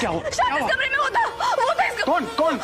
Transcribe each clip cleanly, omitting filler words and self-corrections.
क्या हुआ? शायद इस कमरे में वो था इस कौन कौन?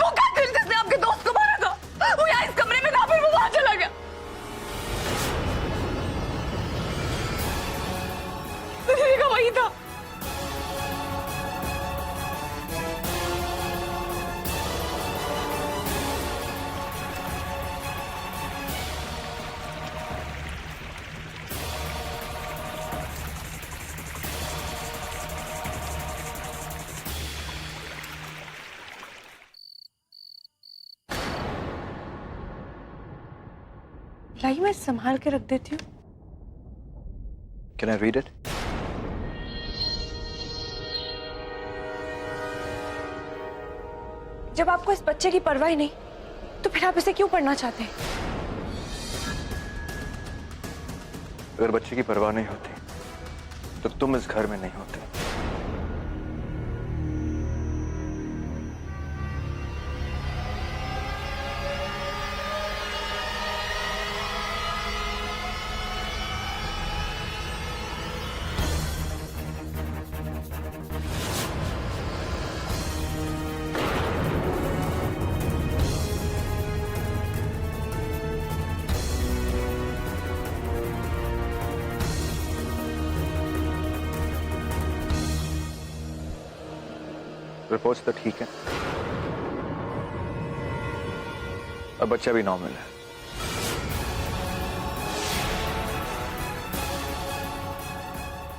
वो कातिल जिसने आपके दोस्त को मारा था, वो यहाँ इस कमरे में था, फिर वो वहां चला गया। दीदी का वही था। लाइए मैं संभाल के रख देती हूँ। Can I read it? जब आपको इस बच्चे की परवाह ही नहीं, तो फिर आप इसे क्यों पढ़ना चाहते हैं? अगर बच्चे की परवाह नहीं होती तो तुम इस घर में नहीं होते। रिपोर्ट्स तो ठीक है, और बच्चा भी नॉर्मल है।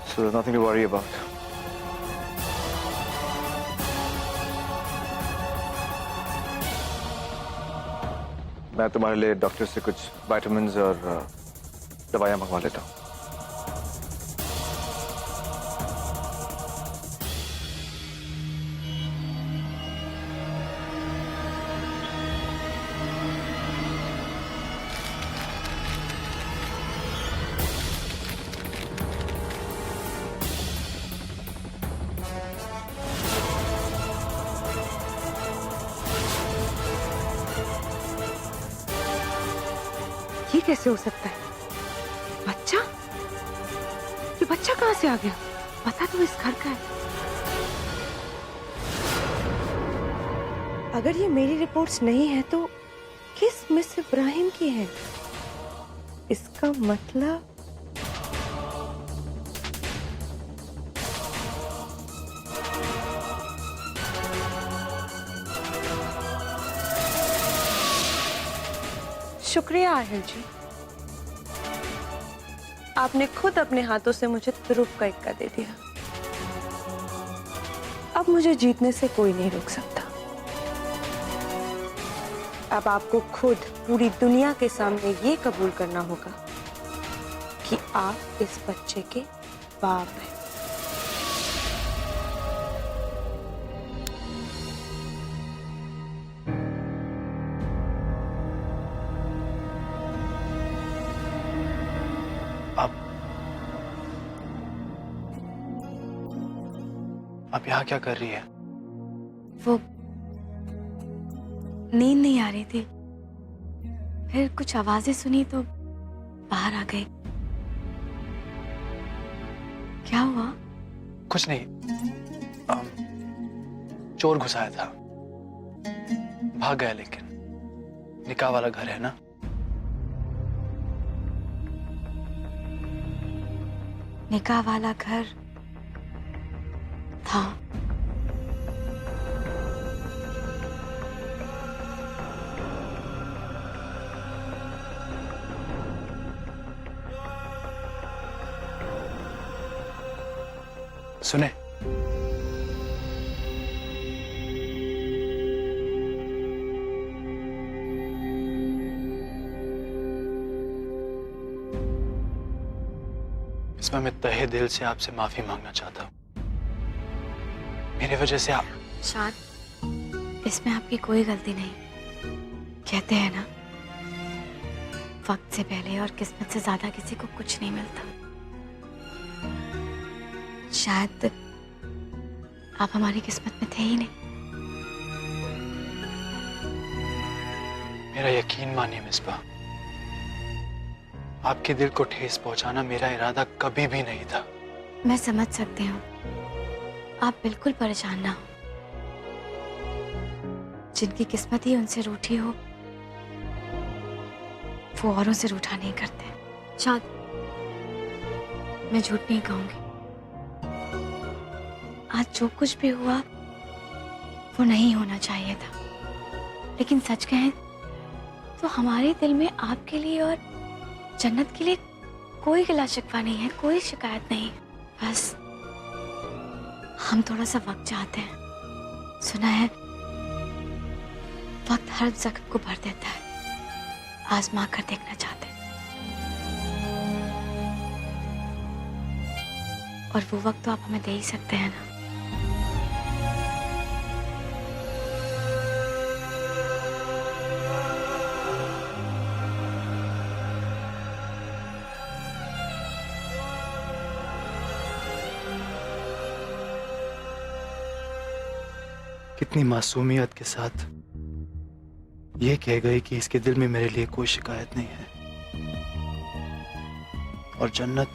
So there's nothing to worry about. मैं तुम्हारे लिए डॉक्टर से कुछ विटामिन्स और दवाइयां मंगवा लेता हूँ। ये कैसे हो सकता है? बच्चा? ये बच्चा कहाँ से आ गया? पता तो इस घर का है। अगर ये मेरी रिपोर्ट्स नहीं है तो किस मिस इब्राहिम की है? इसका मतलब शुक्रिया आहिल जी, आपने खुद अपने हाथों से मुझे तुरुप का इक्का दे दिया। अब मुझे जीतने से कोई नहीं रोक सकता। अब आपको खुद पूरी दुनिया के सामने ये कबूल करना होगा कि आप इस बच्चे के बाप हैं। आप यहाँ क्या कर रही है? वो नींद नहीं आ रही थी, फिर कुछ आवाजें सुनी तो बाहर आ गई। क्या हुआ? कुछ नहीं, चोर घुसाया था, भाग गया। लेकिन निकाह वाला घर है ना, निकाह वाला घर था। सुने, इसमें मैं तहे दिल से आपसे माफी मांगना चाहता हूँ। मेरी वजह से आप शाद, इसमें आपकी कोई गलती नहीं। कहते हैं ना, वक्त से पहले और किस्मत से ज्यादा किसी को कुछ नहीं मिलता। शायद आप हमारी किस्मत में थे ही नहीं। मेरा यकीन मानिए मिसबा, आपके दिल को ठेस पहुंचाना मेरा इरादा कभी भी नहीं था। मैं समझ सकती हूँ, आप बिल्कुल परेशान ना हो। जिनकी किस्मत ही उनसे रूठी हो वो औरों से रूठा नहीं करते। शायद मैं झूठ नहीं कहूंगी, आज जो कुछ भी हुआ वो नहीं होना चाहिए था, लेकिन सच कहें तो हमारे दिल में आपके लिए और जन्नत के लिए कोई गिला शिकवा नहीं है, कोई शिकायत नहीं है। बस हम थोड़ा सा वक्त चाहते हैं। सुना है वक्त हर जख्म को भर देता है, आजमा कर देखना चाहते हैं। और वो वक्त तो आप हमें दे ही सकते हैं ना। कितनी मासूमियत के साथ ये कह गए कि इसके दिल में मेरे लिए कोई शिकायत नहीं है। और जन्नत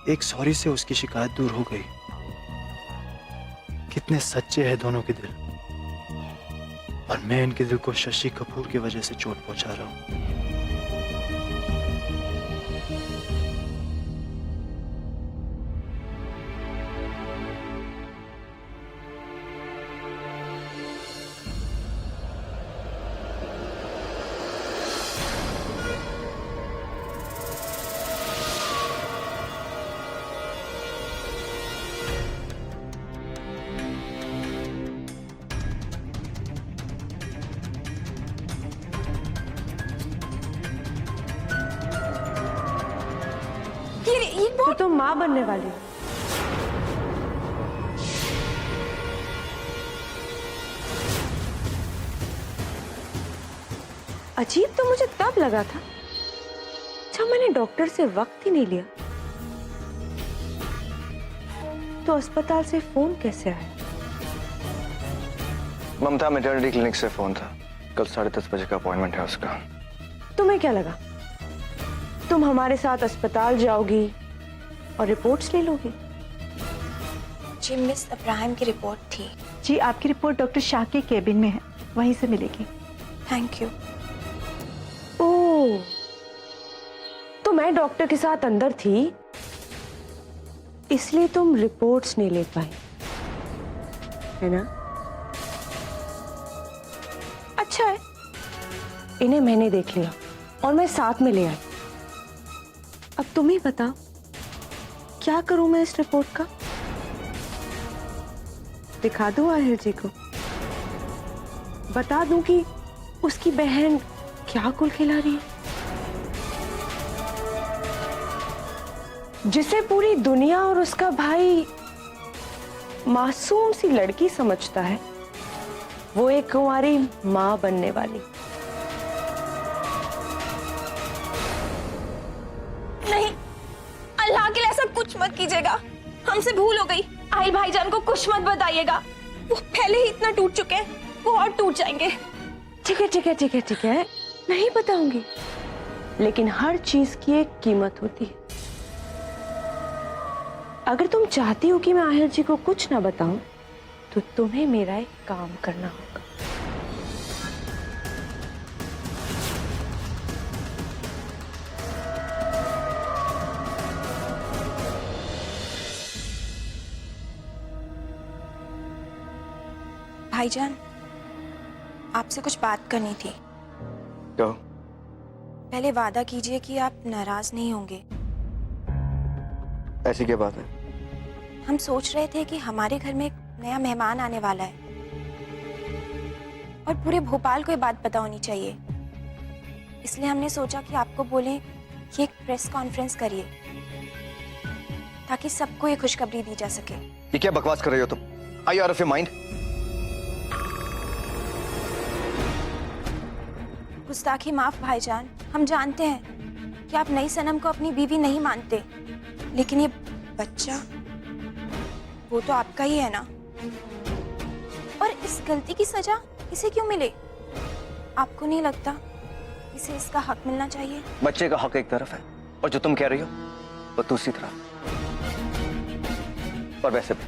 एक सॉरी से उसकी शिकायत दूर हो गई। कितने सच्चे हैं दोनों के दिल, और मैं इनके दिल को शशि कपूर की वजह से चोट पहुंचा रहा हूं। तो तुम माँ बनने वाली हो। अजीब तो मुझे तब लगा था जब मैंने डॉक्टर से वक्त ही नहीं लिया। तो अस्पताल से फोन कैसे आया? ममता मैटरनिटी क्लिनिक से फोन था। कल 10:30 बजे का अपॉइंटमेंट है उसका। तुम्हें क्या लगा तुम हमारे साथ अस्पताल जाओगी और रिपोर्ट्स ले लोगी? जी मिस अब्राहम की रिपोर्ट थी। जी आपकी रिपोर्ट डॉक्टर शाह के केबिन में है, वहीं से मिलेगी। Thank you. ओह, तो मैं डॉक्टर के साथ अंदर थी, इसलिए तुम रिपोर्ट्स नहीं ले पाई, है ना? अच्छा है, इन्हें मैंने देख लिया और मैं साथ में ले आई। अब तुम ही बताओ क्या करूं मैं इस रिपोर्ट का? दिखा दूं आहिर जी को? बता दूं कि उसकी बहन क्या कुल खिला रही है, जिसे पूरी दुनिया और उसका भाई मासूम सी लड़की समझता है, वो एक कुंवारी मां बनने वाली। नहीं, अल्लाह के लिए ऐसा कुछ मत कीजिएगा, हमसे भूल हो गई। आहिल भाईजान को कुछ मत बताइएगा, वो पहले ही इतना टूट चुके हैं, वो और टूट जाएंगे। ठीक है ठीक है ठीक है ठीक है, नहीं बताऊंगी, लेकिन हर चीज की एक कीमत होती है। अगर तुम चाहती हो कि मैं आहिर जी को कुछ ना बताऊं, तो तुम्हें मेरा एक काम करना होगा। भाईजान, आपसे कुछ बात करनी थी। कहो। पहले वादा कीजिए कि आप नाराज नहीं होंगे। ऐसी क्या बात है? हम सोच रहे थे कि हमारे घर में एक नया मेहमान आने वाला है और पूरे भोपाल को ये बात पता होनी चाहिए, इसलिए हमने सोचा कि आपको बोलें कि एक प्रेस कॉन्फ्रेंस करिए ताकि सबको ये खुशखबरी दी जा सके। ये क्या बकवास कर रही हो तुम? Are you out of your mind? गुस्ताखी माफ भाईजान, हम जानते हैं कि आप नई सनम को अपनी बीवी नहीं मानते, लेकिन ये बच्चा वो तो आपका ही है ना, और इस गलती की सजा इसे क्यों मिले? आपको नहीं लगता इसे इसका हक मिलना चाहिए? बच्चे का हक एक तरफ है और जो तुम कह रही हो वो दूसरी तरफ। और वैसे भी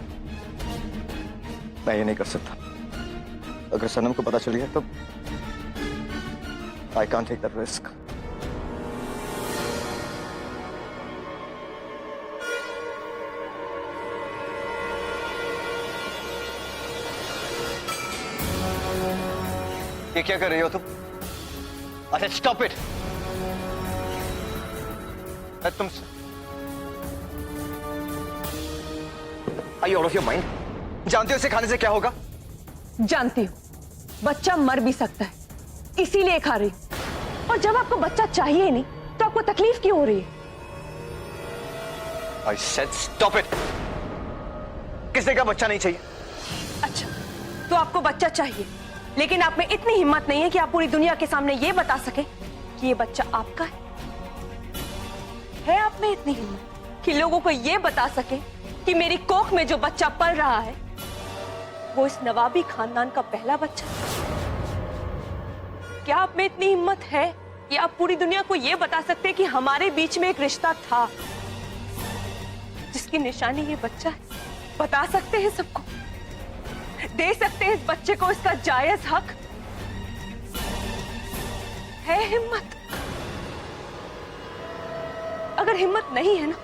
मैं ये नहीं कर सकता। अगर सनम को पता चल गया तो I can't take that risk. ये क्या कर रही हो तुम? अच्छा स्टॉप इट। तुम are you out of your mind? जानते हो इसे खाने से क्या होगा? जानती हूँ, बच्चा मर भी सकता है, इसीलिए खा रही हूँ। और जब आपको बच्चा चाहिए ही नहीं तो आपको तकलीफ क्यों हो रही है? I said stop it. किसने कहा बच्चा नहीं चाहिए? अच्छा, तो आपको बच्चा चाहिए, लेकिन आप में इतनी हिम्मत नहीं है कि आप पूरी दुनिया के सामने ये बता सके कि ये बच्चा आपका है। आप में इतनी हिम्मत कि लोगों को ये बता सके कि मेरी कोख में जो बच्चा पल रहा है वो इस नवाबी खानदान का पहला बच्चा है? क्या आप में इतनी हिम्मत है कि आप पूरी दुनिया को ये बता सकते हैं कि हमारे बीच में एक रिश्ता था जिसकी निशानी ये बच्चा है? बता सकते हैं सबको? दे सकते हैं इस बच्चे को इसका जायज हक? है हिम्मत? अगर हिम्मत नहीं है ना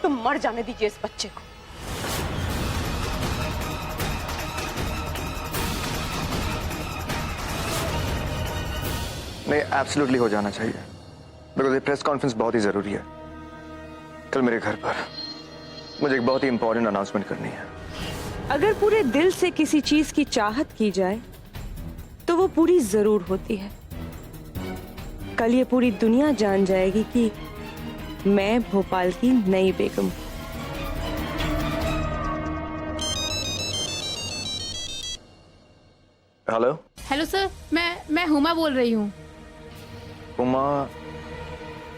तो मर जाने दीजिए इस बच्चे को। नहीं, एब्सोल्युटली हो जाना चाहिए, बिकॉज ये प्रेस कॉन्फ्रेंस बहुत ही जरूरी है। कल मेरे घर पर मुझे एक बहुत ही इंपॉर्टेंट अनाउंसमेंट करनी है। अगर पूरे दिल से किसी चीज की चाहत की जाए तो वो पूरी जरूर होती है। कल ये पूरी दुनिया जान जाएगी कि मैं भोपाल की नई बेगम। हेलो। हेलो सर, मैं हुमा बोल रही हूँ। उमा?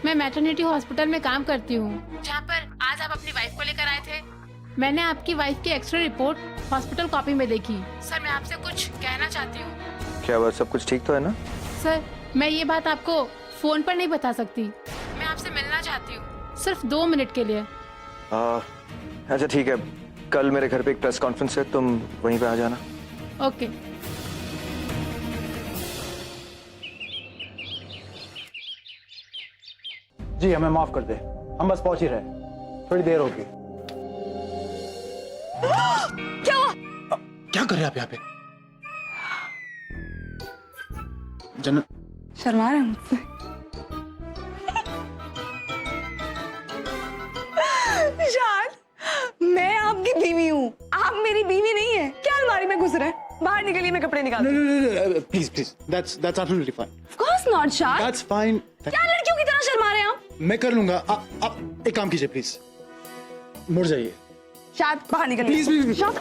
मैं मैटरनिटी हॉस्पिटल में काम करती हूँ, जहाँ पर आज आप अपनी वाइफ को लेकर आए थे। मैंने आपकी वाइफ की एक्सरे रिपोर्ट हॉस्पिटल कॉपी में देखी। सर, मैं आपसे कुछ कहना चाहती हूँ। क्या बात, सब कुछ ठीक तो है ना? सर, मैं ये बात आपको फोन पर नहीं बता सकती। मैं आपसे मिलना चाहती हूँ, सिर्फ 2 मिनट के लिए। अच्छा ठीक है, कल मेरे घर पे एक प्रेस कॉन्फ्रेंस है, तुम वहीं पे आ जाना। ओके। जी हमें माफ कर दे, हम बस पहुंच ही रहे, थोड़ी देर होगी। क्या हुआ? क्या कर रहे हैं आप यहाँ पे? जन्नत, शर्मा रहे हैं मुझसे? शाद, मैं आपकी बीवी हूँ, आप मेरी बीवी नहीं है। क्या अलमारी में घुस रहे हैं? बाहर निकलिए, मैं कपड़े निकाल। Please please, that's absolutely fine. Of course not, शाद। That's fine. क्या लड़कियों की तरह शर्मा रहे हैं आप? मैं कर लूंगा। आप एक काम कीजिए प्लीज, मुड़ जाइए। शाद, बाहर निकलिए। प्लीज प्लीज, शाद,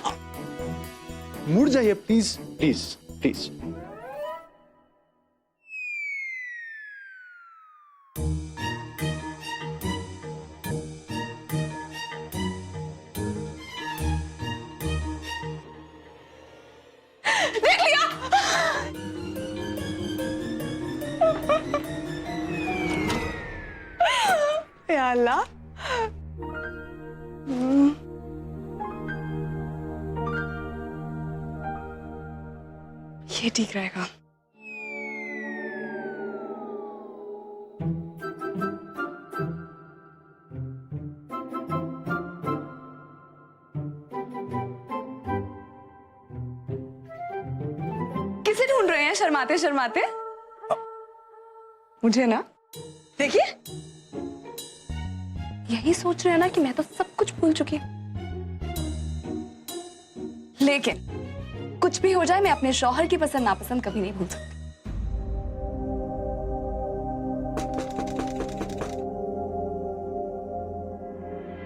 मुड़ जाइए प्लीज प्लीज प्लीज। देख लिया? या अल्लाह। ये ठीक रहेगा। किसे ढूंढ रहे हैं शर्माते शर्माते? मुझे ना। देखिए, यही सोच रहे हैं ना कि मैं तो सब कुछ भूल चुकी हूँ। लेकिन कुछ भी हो जाए, मैं अपने शौहर की पसंद नापसंद कभी नहीं भूल सकती।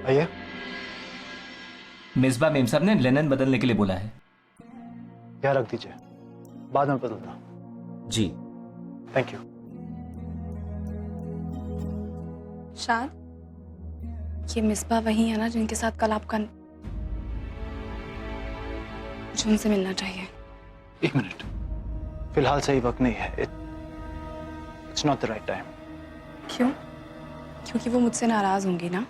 भैया, मिसबा मेम साहब ने लेनन बदलने के लिए बोला है। क्या रख दीजिए, बाद में बदलना। जी। Thank you. शाद, ये मिसबा वही है ना जिनके साथ कल आपका? मुझे उनसे मिलना चाहिए। 1 मिनट, फिलहाल सही वक्त नहीं है। It's not the right time. क्यों? क्योंकि वो मुझसे नाराज होंगी ना?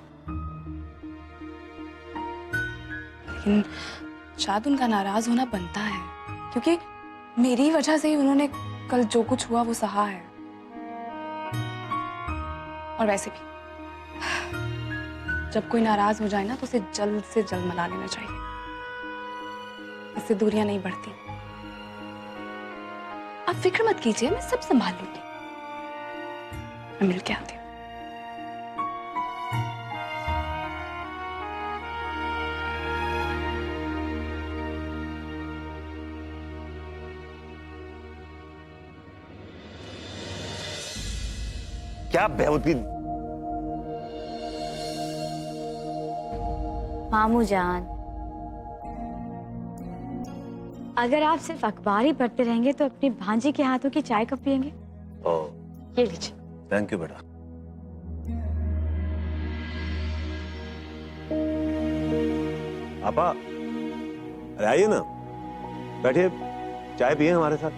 लेकिन शायद उनका नाराज होना बनता है, क्योंकि मेरी वजह से ही उन्होंने कल जो कुछ हुआ वो सहा है। और वैसे भी जब कोई नाराज हो जाए ना तो उसे जल्द से जल्द मना लेना चाहिए, इससे दूरियां नहीं बढ़ती। आप फिक्र मत कीजिए, मैं सब संभाल लूंगी। मैं मिल के आती हूँ। क्या बेहूदगी। मामू जान, अगर आप सिर्फ अखबार ही पढ़ते रहेंगे तो अपनी भांजी के हाथों की चाय कब पियेंगे? ओह, ये लीजिए। थैंक यू बेटा। आपा, अरे आइए ना, बैठिए, चाय पिए हमारे साथ।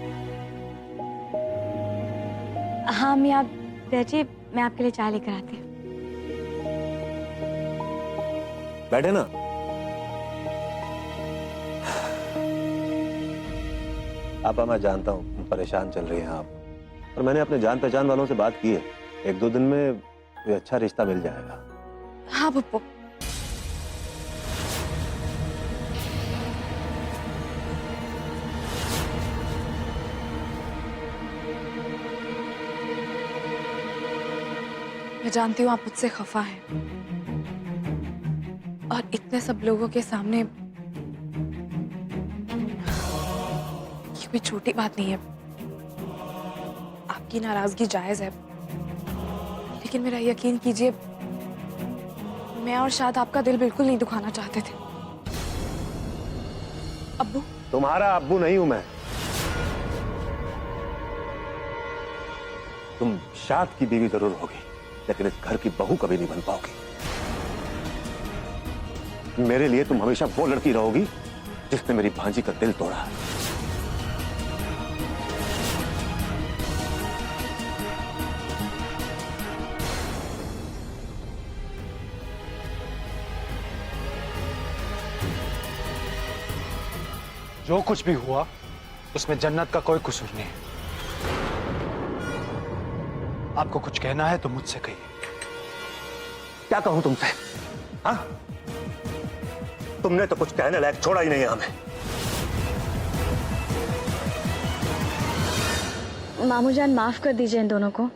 हाँ अम्मी, आप बैठिए, मैं आपके लिए चाय लेकर आती हूँ। बैठे ना। आपा, मैं जानता हूँ परेशान चल रही हैं आप, और मैंने अपने जान पहचान वालों से बात की है। 1-2 दिन में कोई अच्छा रिश्ता मिल जाएगा। हाँ पप्पू, मैं जानती हूँ आप मुझसे खफा हैं, और इतने सब लोगों के सामने ये कोई छोटी बात नहीं है। आपकी नाराजगी जायज है, लेकिन मेरा यकीन कीजिए, मैं और शायद आपका दिल बिल्कुल नहीं दुखाना चाहते थे। अब्बू, तुम्हारा अब्बू नहीं हूं मैं। तुम शाद की बीवी जरूर होगी, लेकिन इस घर की बहू कभी नहीं बन पाओगी। मेरे लिए तुम हमेशा वो लड़की रहोगी जिसने मेरी भांजी का दिल तोड़ा। जो कुछ भी हुआ उसमें जन्नत का कोई कसूर नहीं है। आपको कुछ कहना है तो मुझसे कहिए। क्या कहूं तुमसे? हाँ, तुमने तो कुछ कहने लायक छोड़ा ही नहीं है हमें। मामू जान, माफ कर दीजिए इन दोनों को।